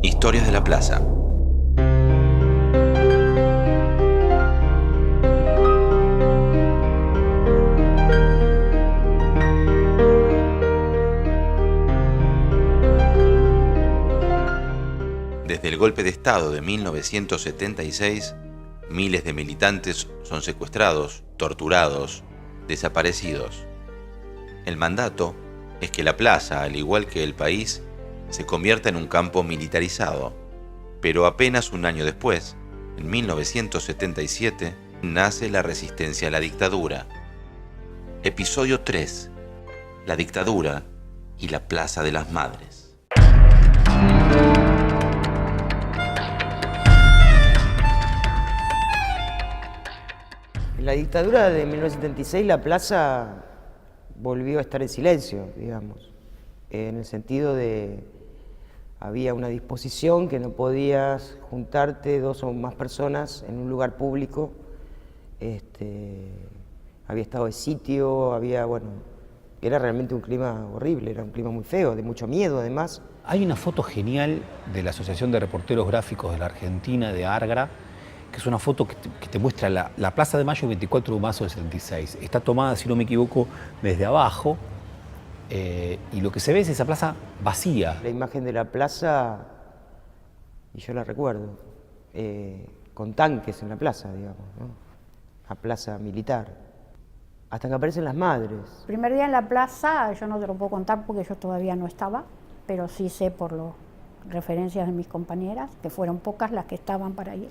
Historias de la Plaza. Desde el golpe de Estado de 1976, miles de militantes son secuestrados, torturados, desaparecidos. El mandato es que la plaza, al igual que el país, se convierta en un campo militarizado. Pero apenas un año después, en 1977, nace la resistencia a la dictadura. Episodio 3. La dictadura y la Plaza de las Madres. En la dictadura de 1976 la plaza volvió a estar en silencio, digamos, en el sentido de había una disposición que no podías juntarte 2 o más personas en un lugar público, había estado de sitio, era realmente un clima horrible, era un clima muy feo, de mucho miedo además. Hay una foto genial de la Asociación de Reporteros Gráficos de la Argentina, de Argra, que es una foto que te muestra la Plaza de Mayo 24 de marzo del 76. Está tomada, si no me equivoco, desde abajo, y lo que se ve es esa plaza vacía. La imagen de la plaza, y yo la recuerdo, con tanques en la plaza, digamos, ¿no? La plaza militar, hasta que aparecen las madres. El primer día en la plaza, yo no te lo puedo contar porque yo todavía no estaba, pero sí sé por las referencias de mis compañeras, que fueron pocas las que estaban para ir,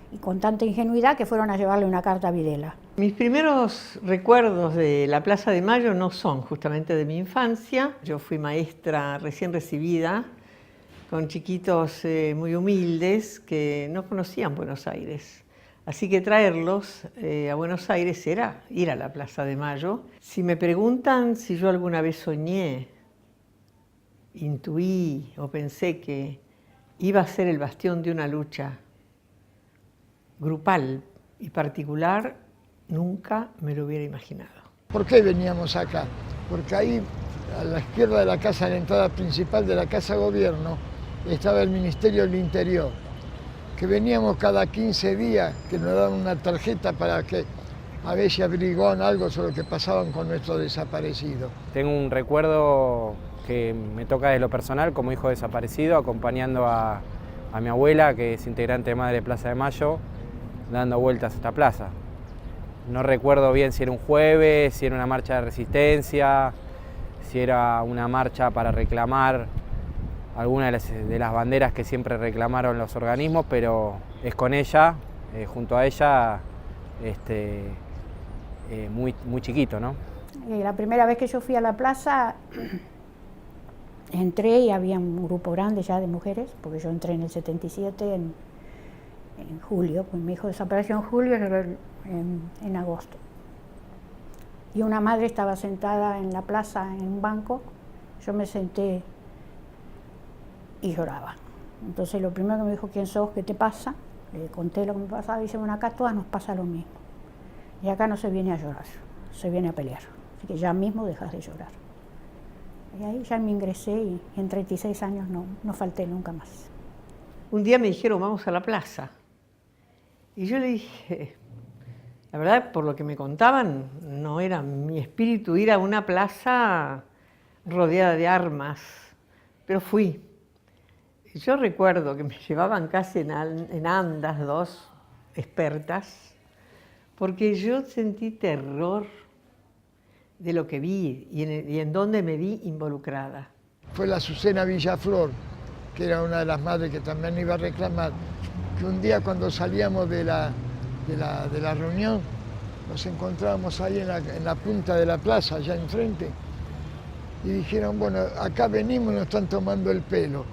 y con tanta ingenuidad que fueron a llevarle una carta a Videla. Mis primeros recuerdos de la Plaza de Mayo no son justamente de mi infancia. Yo fui maestra recién recibida, con chiquitos muy humildes que no conocían Buenos Aires. Así que traerlos a Buenos Aires era ir a la Plaza de Mayo. Si me preguntan si yo alguna vez soñé, intuí o pensé que iba a ser el bastión de una lucha grupal y particular, nunca me lo hubiera imaginado. ¿Por qué veníamos acá? Porque ahí, a la izquierda de la casa, en la entrada principal de la Casa Gobierno, estaba el Ministerio del Interior, que veníamos cada 15 días, que nos daban una tarjeta para que a ver si averiguaban algo sobre lo que pasaban con nuestros desaparecidos. Tengo un recuerdo que me toca de lo personal como hijo desaparecido, acompañando a mi abuela, que es integrante de Madre de Plaza de Mayo, dando vueltas a esta plaza. No recuerdo bien si era un jueves, si era una marcha de resistencia, si era una marcha para reclamar alguna de las banderas que siempre reclamaron los organismos, pero es con ella, junto a ella, muy chiquito, ¿no? La primera vez que yo fui a la plaza, entré y había un grupo grande ya de mujeres, porque yo entré en el 77, en julio, pues mi hijo desapareció en julio, en agosto. Y una madre estaba sentada en la plaza en un banco, yo me senté y lloraba. Entonces lo primero que me dijo, ¿quién sos? ¿Qué te pasa? Le conté lo que me pasaba y dice, bueno, acá a todas nos pasa lo mismo. Y acá no se viene a llorar, se viene a pelear. Así que ya mismo dejas de llorar. Y ahí ya me ingresé y en 36 años no falté nunca más. Un día me dijeron, vamos a la plaza. Y yo le dije, la verdad, por lo que me contaban, no era mi espíritu ir a una plaza rodeada de armas, pero fui. Yo recuerdo que me llevaban casi en andas 2 expertas, porque yo sentí terror de lo que vi y en dónde me vi involucrada. Fue la Azucena Villaflor, que era una de las madres que también iba a reclamar, que un día cuando salíamos de la reunión, nos encontrábamos ahí en la punta de la plaza, allá enfrente, y dijeron, bueno, acá venimos y nos están tomando el pelo.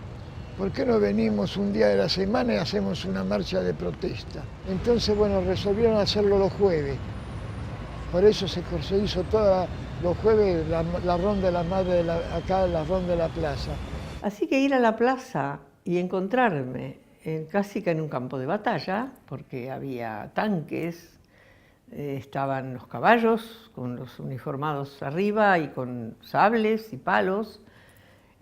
¿Por qué no venimos un día de la semana y hacemos una marcha de protesta? Entonces, bueno, resolvieron hacerlo los jueves. Por eso se hizo todos los jueves la ronda de la madre, acá la ronda de la plaza. Así que ir a la plaza y encontrarme casi que en un campo de batalla, porque había tanques, estaban los caballos con los uniformados arriba y con sables y palos,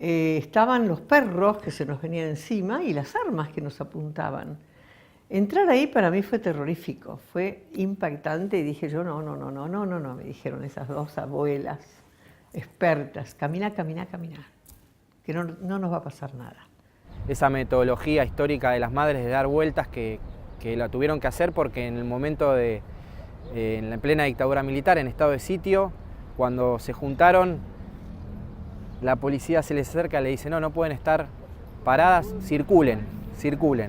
estaban los perros que se nos venían encima y las armas que nos apuntaban. Entrar ahí para mí fue terrorífico, fue impactante y dije yo, no, me dijeron esas dos abuelas expertas, camina, que no nos va a pasar nada. Esa metodología histórica de las madres de dar vueltas que la tuvieron que hacer porque en el momento en la plena dictadura militar, en estado de sitio, cuando se juntaron, la policía se les acerca y le dice, no pueden estar paradas, circulen,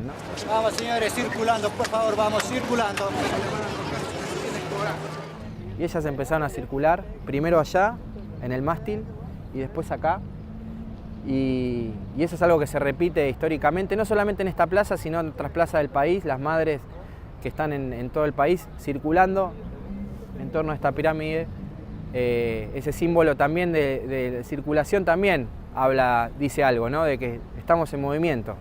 ¿no? Vamos señores, circulando, por favor, vamos circulando. Y ellas empezaron a circular, primero allá, en el mástil, y después acá. Y eso es algo que se repite históricamente, no solamente en esta plaza, sino en otras plazas del país, las madres que están en todo el país circulando en torno a esta pirámide. Ese símbolo también de circulación también dice algo, ¿no? De que estamos en movimiento,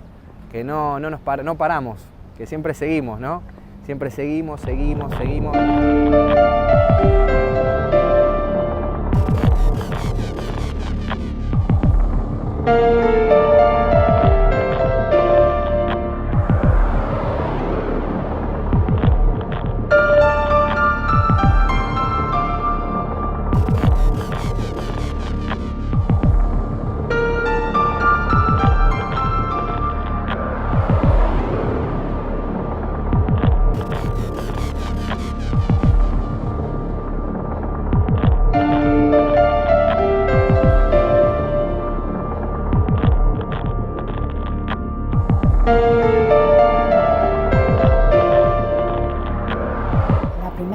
que no paramos, que siempre seguimos, ¿no? Siempre seguimos.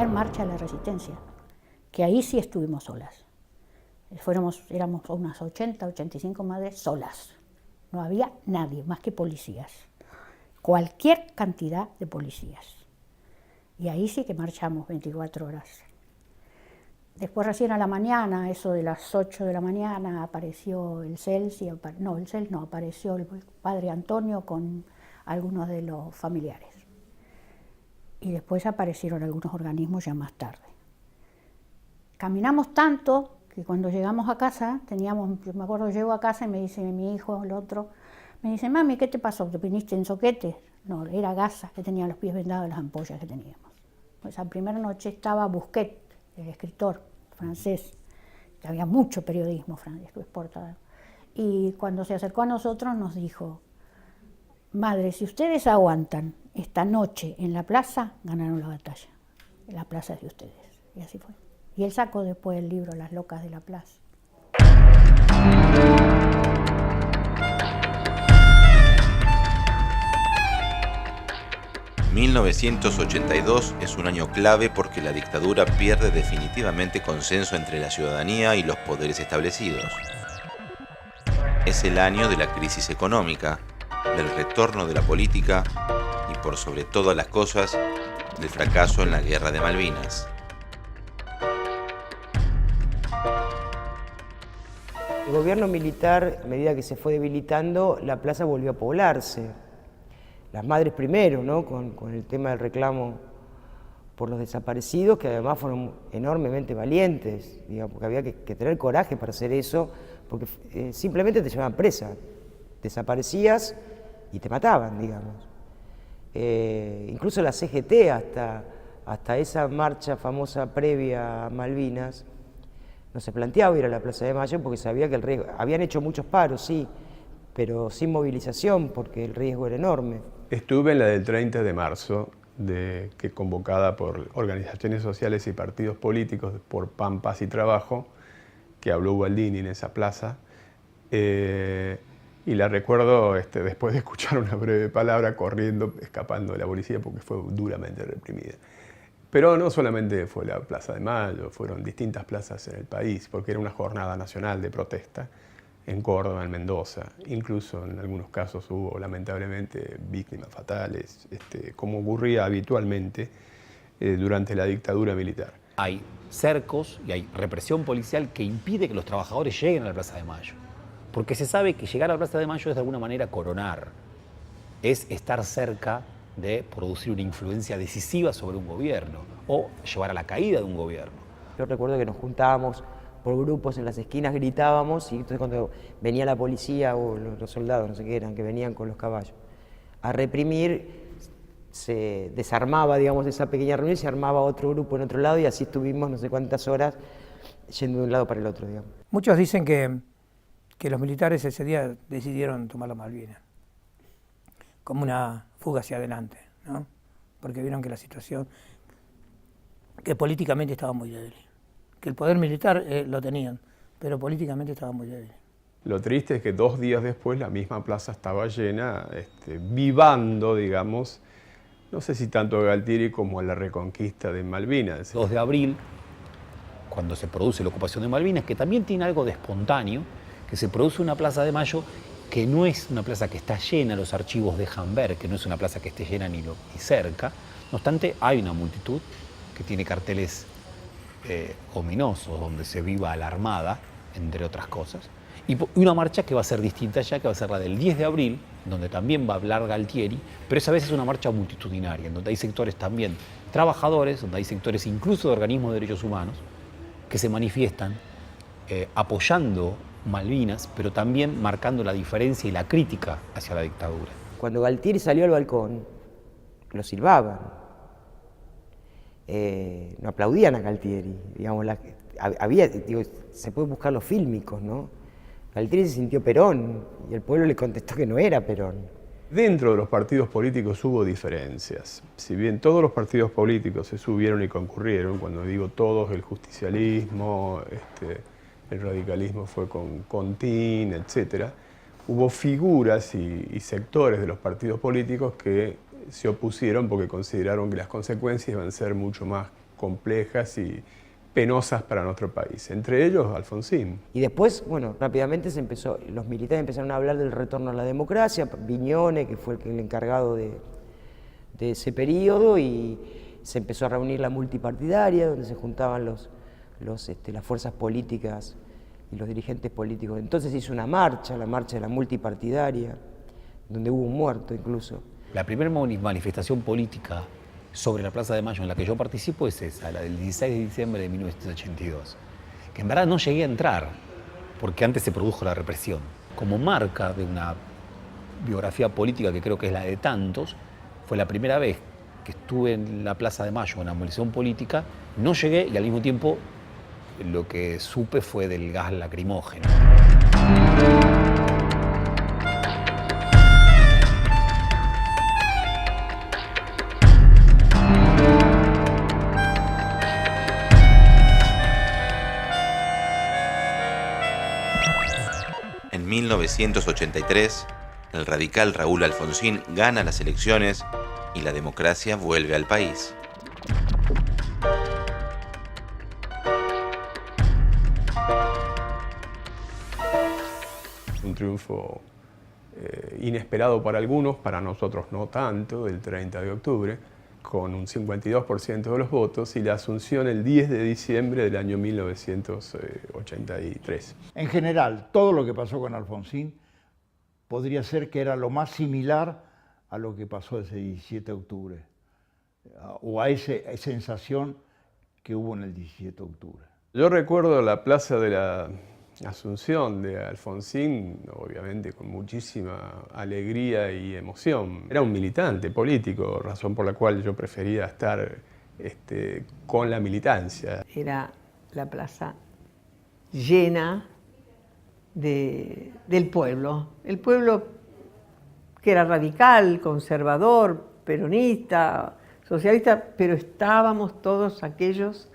Marcha de la Resistencia, que ahí sí estuvimos solas. Éramos unas 85 madres solas. No había nadie más que policías. Cualquier cantidad de policías. Y ahí sí que marchamos 24 horas. Después recién a la mañana, eso de las 8 de la mañana, apareció el CELS, apareció el padre Antonio con algunos de los familiares. Y después aparecieron algunos organismos ya más tarde. Caminamos tanto que cuando llegamos a casa, yo me acuerdo, llego a casa y me dice mi hijo, el otro, me dice, mami, ¿qué te pasó? ¿Te viniste en soquete? No, era gasa, que tenía los pies vendados de las ampollas que teníamos. Esa primera noche estaba Busquet, el escritor francés, que había mucho periodismo francés, exportado. Y cuando se acercó a nosotros nos dijo, madre, si ustedes aguantan esta noche en la plaza, ganaron la batalla. La plaza es de ustedes. Y así fue. Y él sacó después el libro Las locas de la plaza. ...1982 es un año clave porque la dictadura pierde definitivamente consenso entre la ciudadanía y los poderes establecidos. Es el año de la crisis económica, del retorno de la política y por sobre todas las cosas, del fracaso en la Guerra de Malvinas. El gobierno militar, a medida que se fue debilitando, la plaza volvió a poblarse. Las madres primero, ¿no? Con el tema del reclamo por los desaparecidos, que además fueron enormemente valientes, digamos, porque había que tener coraje para hacer eso, porque simplemente te llevaban presa, desaparecías y te mataban, digamos. Incluso la CGT, hasta esa marcha famosa previa a Malvinas, no se planteaba ir a la Plaza de Mayo porque sabía que el riesgo, habían hecho muchos paros, sí, pero sin movilización porque el riesgo era enorme. Estuve en la del 30 de marzo, que convocada por organizaciones sociales y partidos políticos por PAN, Paz y Trabajo, que habló Ubaldini en esa plaza. Y la recuerdo después de escuchar una breve palabra corriendo, escapando de la policía porque fue duramente reprimida. Pero no solamente fue la Plaza de Mayo, fueron distintas plazas en el país, porque era una jornada nacional de protesta en Córdoba, en Mendoza. Incluso en algunos casos hubo lamentablemente víctimas fatales, como ocurría habitualmente durante la dictadura militar. Hay cercos y hay represión policial que impide que los trabajadores lleguen a la Plaza de Mayo. Porque se sabe que llegar a la Plaza de Mayo es de alguna manera coronar, es estar cerca de producir una influencia decisiva sobre un gobierno o llevar a la caída de un gobierno. Yo recuerdo que nos juntábamos por grupos en las esquinas gritábamos, y entonces cuando venía la policía o los soldados, no sé qué eran, que venían con los caballos a reprimir, se desarmaba, digamos, esa pequeña reunión y se armaba otro grupo en otro lado, y así estuvimos no sé cuántas horas yendo de un lado para el otro, digamos. Muchos dicen que los militares ese día decidieron tomar las Malvinas como una fuga hacia adelante, ¿no? Porque vieron que la situación, que políticamente estaba muy débil, que el poder militar lo tenían, pero políticamente estaba muy débil. Lo triste es que 2 días después la misma plaza estaba llena, vivando, digamos, no sé si tanto a Galtieri como a la reconquista de Malvinas. 2 de abril, cuando se produce la ocupación de Malvinas, que también tiene algo de espontáneo, que se produce una Plaza de Mayo que no es una plaza que está llena, los archivos dejan ver que no es una plaza que esté llena ni cerca. No obstante, hay una multitud que tiene carteles ominosos, donde se viva la Armada, entre otras cosas. Y una marcha que va a ser distinta ya, que va a ser la del 10 de abril, donde también va a hablar Galtieri, pero esa vez es una marcha multitudinaria, en donde hay sectores también trabajadores, donde hay sectores incluso de organismos de derechos humanos, que se manifiestan apoyando Malvinas, pero también marcando la diferencia y la crítica hacia la dictadura. Cuando Galtieri salió al balcón, lo silbaban, no aplaudían a Galtieri, digamos, se puede buscar los fílmicos, ¿no? Galtieri se sintió Perón y el pueblo le contestó que no era Perón. Dentro de los partidos políticos hubo diferencias. Si bien todos los partidos políticos se subieron y concurrieron, cuando digo todos, el justicialismo, el radicalismo fue con Contín, etc., hubo figuras y sectores de los partidos políticos que se opusieron porque consideraron que las consecuencias iban a ser mucho más complejas y penosas para nuestro país, entre ellos Alfonsín. Y después, bueno, rápidamente los militares empezaron a hablar del retorno a la democracia, Viñone, que fue el encargado de ese periodo, y se empezó a reunir la multipartidaria, donde se juntaban las fuerzas políticas y los dirigentes políticos. Entonces hizo una marcha, la marcha de la multipartidaria, donde hubo un muerto incluso. La primera manifestación política sobre la Plaza de Mayo en la que yo participo es esa, la del 16 de diciembre de 1982, que en verdad no llegué a entrar, porque antes se produjo la represión. Como marca de una biografía política que creo que es la de tantos, fue la primera vez que estuve en la Plaza de Mayo en una movilización política, no llegué y al mismo tiempo lo que supe fue del gas lacrimógeno. En 1983, el radical Raúl Alfonsín gana las elecciones y la democracia vuelve al país. Un triunfo inesperado para algunos, para nosotros no tanto, el 30 de octubre, con un 52% de los votos, y la asunción el 10 de diciembre del año 1983. En general, todo lo que pasó con Alfonsín podría ser que era lo más similar a lo que pasó ese 17 de octubre, o a esa sensación que hubo en el 17 de octubre. Yo recuerdo la plaza de la Asunción de Alfonsín, obviamente con muchísima alegría y emoción. Era un militante político, razón por la cual yo prefería estar con la militancia. Era la plaza llena del pueblo. El pueblo que era radical, conservador, peronista, socialista, pero estábamos todos aquellos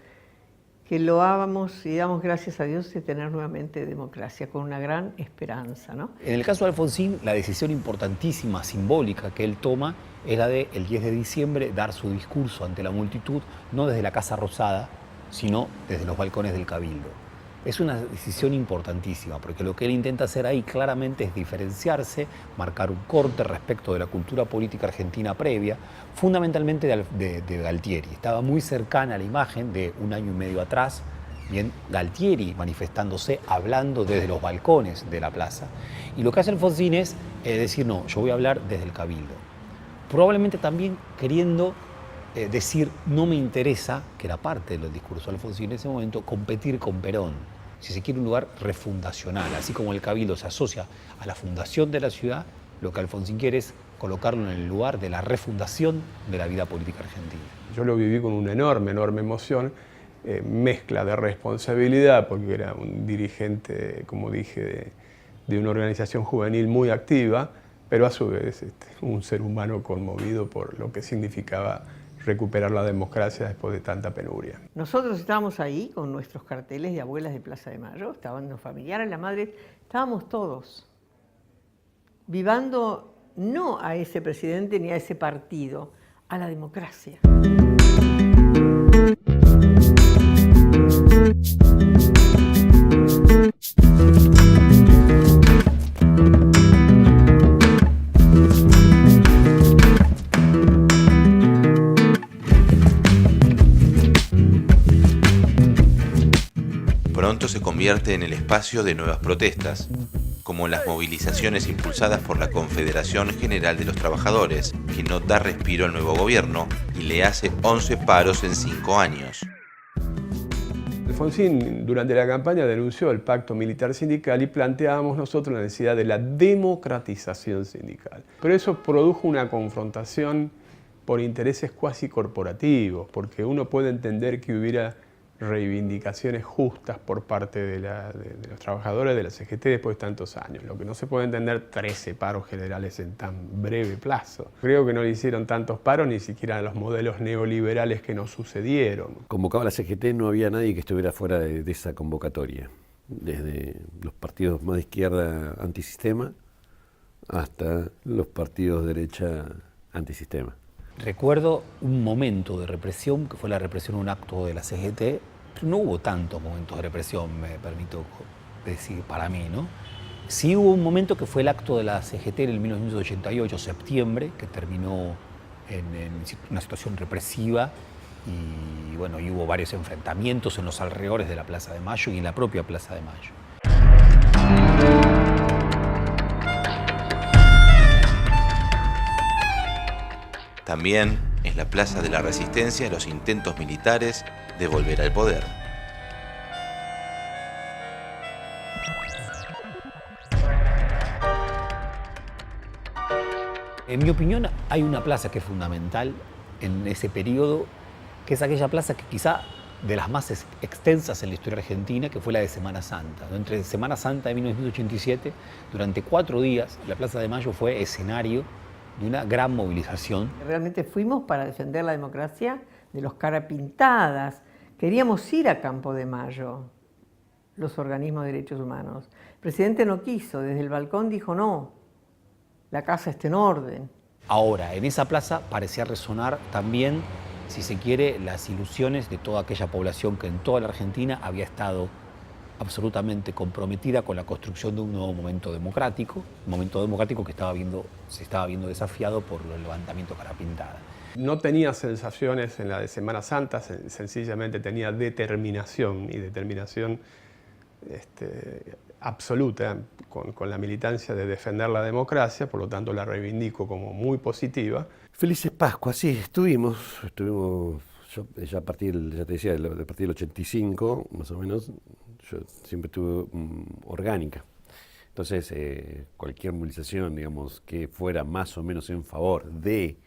que loábamos y damos gracias a Dios de tener nuevamente democracia, con una gran esperanza, ¿no? En el caso de Alfonsín, la decisión importantísima, simbólica que él toma es la de el 10 de diciembre dar su discurso ante la multitud, no desde la Casa Rosada, sino desde los balcones del Cabildo. Es una decisión importantísima, porque lo que él intenta hacer ahí claramente es diferenciarse, marcar un corte respecto de la cultura política argentina previa, fundamentalmente de Galtieri. Estaba muy cercana a la imagen de un año y medio atrás, bien, Galtieri manifestándose, hablando desde los balcones de la plaza. Y lo que hace Alfonsín es decir, no, yo voy a hablar desde el Cabildo. Probablemente también queriendo decir, no me interesa, que era parte del discurso de Alfonsín en ese momento, competir con Perón. si se quiere, un lugar refundacional. Así como el Cabildo se asocia a la fundación de la ciudad, lo que Alfonsín quiere es colocarlo en el lugar de la refundación de la vida política argentina. Yo lo viví con una enorme emoción, mezcla de responsabilidad, porque era un dirigente, como dije, de una organización juvenil muy activa, pero a su vez un ser humano conmovido por lo que significaba recuperar la democracia después de tanta penuria. Nosotros estábamos ahí con nuestros carteles de abuelas de Plaza de Mayo, estaban los familiares, la madre, estábamos todos vivando no a ese presidente ni a ese partido, a la democracia. Pronto se convierte en el espacio de nuevas protestas, como las movilizaciones impulsadas por la Confederación General de los Trabajadores, que no da respiro al nuevo gobierno y le hace 11 paros en 5 años. Alfonsín, durante la campaña, denunció el pacto militar sindical y planteábamos nosotros la necesidad de la democratización sindical. Pero eso produjo una confrontación por intereses cuasi corporativos, porque uno puede entender que hubiera reivindicaciones justas por parte de los trabajadores de la CGT después de tantos años. Lo que no se puede entender, 13 paros generales en tan breve plazo. Creo que no le hicieron tantos paros ni siquiera a los modelos neoliberales que nos sucedieron. Convocaba la CGT, no había nadie que estuviera fuera de esa convocatoria. Desde los partidos más de izquierda antisistema hasta los partidos de derecha antisistema. Recuerdo un momento de represión, que fue la represión de un acto de la CGT, pero no hubo tantos momentos de represión, me permito decir, para mí, ¿no? Sí hubo un momento que fue el acto de la CGT en el 1988, septiembre, que terminó en una situación represiva y, bueno, y hubo varios enfrentamientos en los alrededores de la Plaza de Mayo y en la propia Plaza de Mayo. También en la Plaza de la Resistencia los intentos militares de volver al poder. En mi opinión, hay una plaza que es fundamental en ese periodo, que es aquella plaza que quizá de las más extensas en la historia argentina, que fue la de Semana Santa. Entre Semana Santa de 1987, durante 4 días, la Plaza de Mayo fue escenario de una gran movilización. Realmente fuimos para defender la democracia de los carapintadas. Queríamos ir a Campo de Mayo, los organismos de derechos humanos. El presidente no quiso, desde el balcón dijo no, la casa está en orden. Ahora, en esa plaza parecía resonar también, si se quiere, las ilusiones de toda aquella población que en toda la Argentina había estado absolutamente comprometida con la construcción de un nuevo momento democrático, un momento democrático que se estaba viendo desafiado por el levantamiento carapintada. No tenía sensaciones en la de Semana Santa, sencillamente tenía determinación, y determinación absoluta con la militancia de defender la democracia, por lo tanto la reivindico como muy positiva. Felices Pascuas, sí, estuvimos yo ya a partir, ya te decía, a partir del 85, más o menos, yo siempre estuve orgánica. Entonces, cualquier movilización, digamos, que fuera más o menos en favor de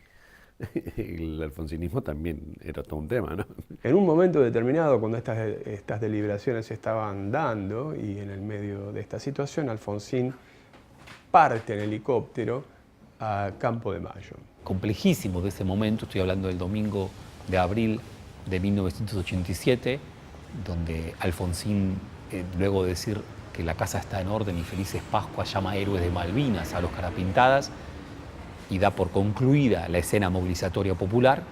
el alfonsinismo también era todo un tema, ¿no? En un momento determinado, cuando estas deliberaciones se estaban dando, y en el medio de esta situación, Alfonsín parte en helicóptero a Campo de Mayo. Complejísimo de ese momento, estoy hablando del domingo de abril de 1987, donde Alfonsín, luego de decir que la casa está en orden y felices Pascuas, llama héroes de Malvinas a los carapintadas y da por concluida la escena movilizatoria popular.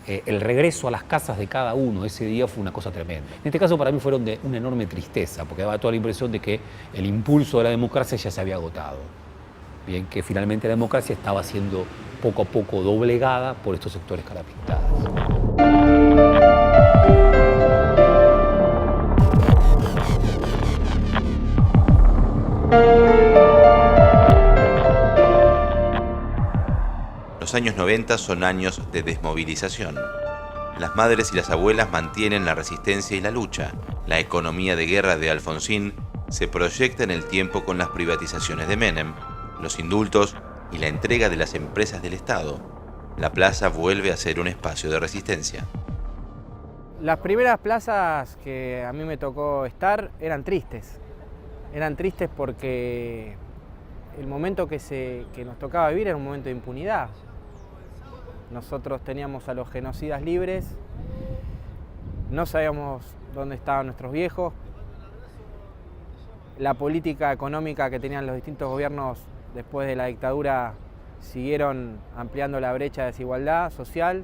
El regreso a las casas de cada uno ese día fue una cosa tremenda. En este caso para mí fueron de una enorme tristeza, porque daba toda la impresión de que el impulso de la democracia ya se había agotado. Bien, que finalmente la democracia estaba siendo poco a poco doblegada por estos sectores carapintadas. Los años 90 son años de desmovilización. Las madres y las abuelas mantienen la resistencia y la lucha, La economía de guerra de Alfonsín se proyecta en el tiempo con las privatizaciones de Menem, los indultos y la entrega de las empresas del Estado. La plaza vuelve a ser un espacio de resistencia. Las primeras plazas que a mí me tocó estar eran tristes. Eran tristes porque el momento que nos tocaba vivir era un momento de impunidad. Nosotros teníamos a los genocidas libres, no sabíamos dónde estaban nuestros viejos. La política económica que tenían los distintos gobiernos después de la dictadura siguieron ampliando la brecha de desigualdad social.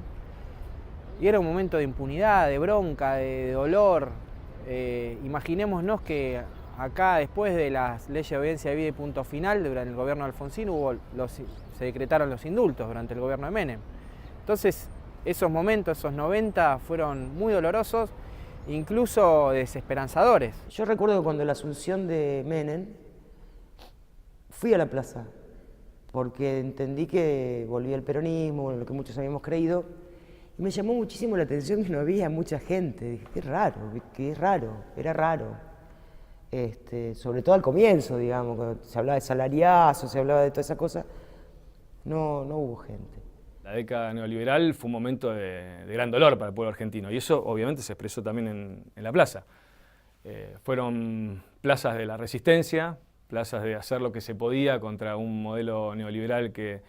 Y era un momento de impunidad, de bronca, de dolor. Imaginémonos que acá, después de las leyes de obediencia de vida y punto final, durante el gobierno de Alfonsín se decretaron los indultos durante el gobierno de Menem. Entonces, esos momentos, esos 90, fueron muy dolorosos, incluso desesperanzadores. Yo recuerdo que cuando la asunción de Menem, fui a la plaza, porque entendí que volvía el peronismo, lo que muchos habíamos creído, y me llamó muchísimo la atención que no había mucha gente. Dije, qué raro, era raro. Sobre todo al comienzo, digamos, cuando se hablaba de salariazo, se hablaba de toda esa cosa, no hubo gente. La década neoliberal fue un momento de gran dolor para el pueblo argentino y eso obviamente se expresó también en la plaza. Fueron plazas de la resistencia, plazas de hacer lo que se podía contra un modelo neoliberal que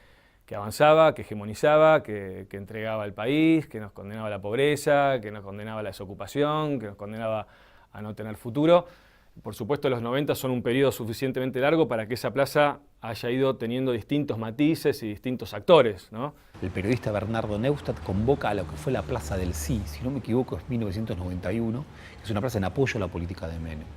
avanzaba, que hegemonizaba, que entregaba al país, que nos condenaba a la pobreza, que nos condenaba a la desocupación, que nos condenaba a no tener futuro. Por supuesto, los 90 son un periodo suficientemente largo para que esa plaza haya ido teniendo distintos matices y distintos actores, ¿no? El periodista Bernardo Neustadt convoca a lo que fue la Plaza del Sí, si no me equivoco es 1991, que es una plaza en apoyo a la política de Menem.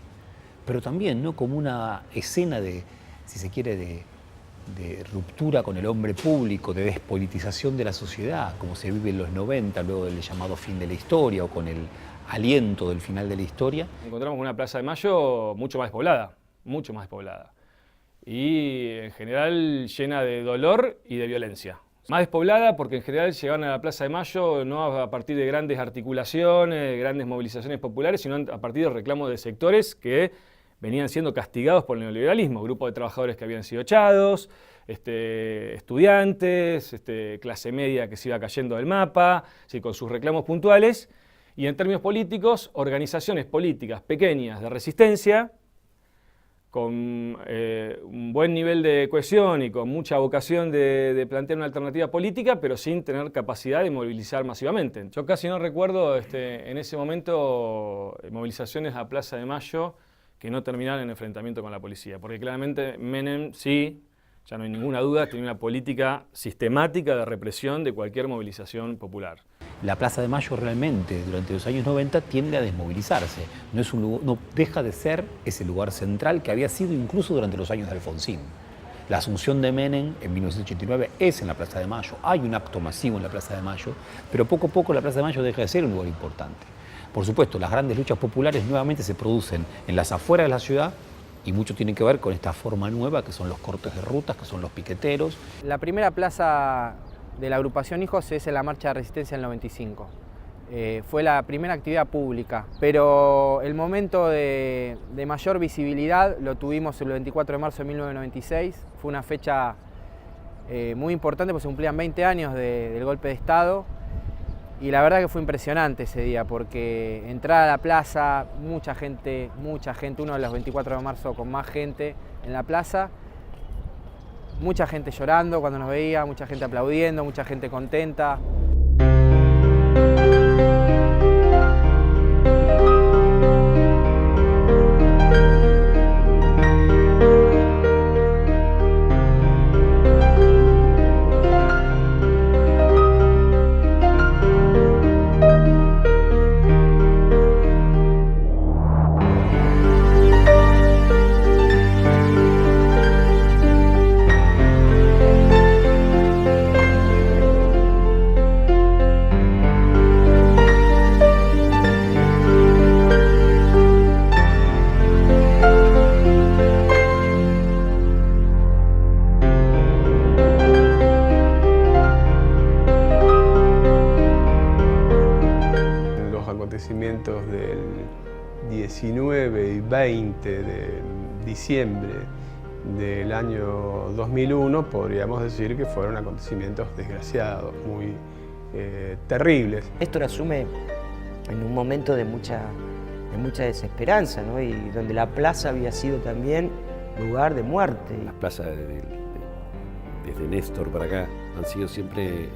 Pero también, ¿no?, como una escena de, si se quiere, de ruptura con el hombre público, de despolitización de la sociedad, como se vive en los 90, luego del llamado fin de la historia, o con el aliento del final de la historia. Encontramos una Plaza de Mayo mucho más despoblada, y en general llena de dolor y de violencia. Más despoblada porque en general llegaban a la Plaza de Mayo no a partir de grandes articulaciones, grandes movilizaciones populares, sino a partir de reclamos de sectores que venían siendo castigados por el neoliberalismo, grupos de trabajadores que habían sido echados, estudiantes, clase media que se iba cayendo del mapa, ¿sí?, con sus reclamos puntuales. Y en términos políticos, organizaciones políticas pequeñas de resistencia, con un buen nivel de cohesión y con mucha vocación de plantear una alternativa política, pero sin tener capacidad de movilizar masivamente. Yo casi no recuerdo en ese momento movilizaciones a Plaza de Mayo que no terminaran en enfrentamiento con la policía, porque claramente Menem sí, ya no hay ninguna duda, tenía una política sistemática de represión de cualquier movilización popular. La Plaza de Mayo realmente durante los años 90 tiende a desmovilizarse, no deja de ser ese lugar central que había sido incluso durante los años de Alfonsín. La asunción de Menem en 1989 es en la Plaza de Mayo, hay un acto masivo en la Plaza de Mayo, pero poco a poco la Plaza de Mayo deja de ser un lugar importante. Por supuesto, las grandes luchas populares nuevamente se producen en las afueras de la ciudad y mucho tiene que ver con esta forma nueva que son los cortes de rutas, que son los piqueteros. La primera plaza de la agrupación Hijos es en la Marcha de Resistencia del 95. Fue la primera actividad pública, pero el momento de mayor visibilidad lo tuvimos el 24 de marzo de 1996. Fue una fecha muy importante porque se cumplían 20 años del golpe de Estado. Y la verdad que fue impresionante ese día porque entrar a la plaza, mucha gente, uno de los 24 de marzo con más gente en la plaza, mucha gente llorando cuando nos veía, mucha gente aplaudiendo, mucha gente contenta. 19 y 20 de diciembre del año 2001 podríamos decir que fueron acontecimientos desgraciados, muy terribles. Néstor asume en un momento de mucha desesperanza, ¿no? Y donde la plaza había sido también lugar de muerte. Las plazas desde Néstor para acá han sido siempre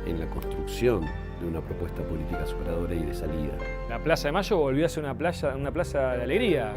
en la construcción de una propuesta política superadora y de salida. La Plaza de Mayo volvió a ser una plaza de alegría.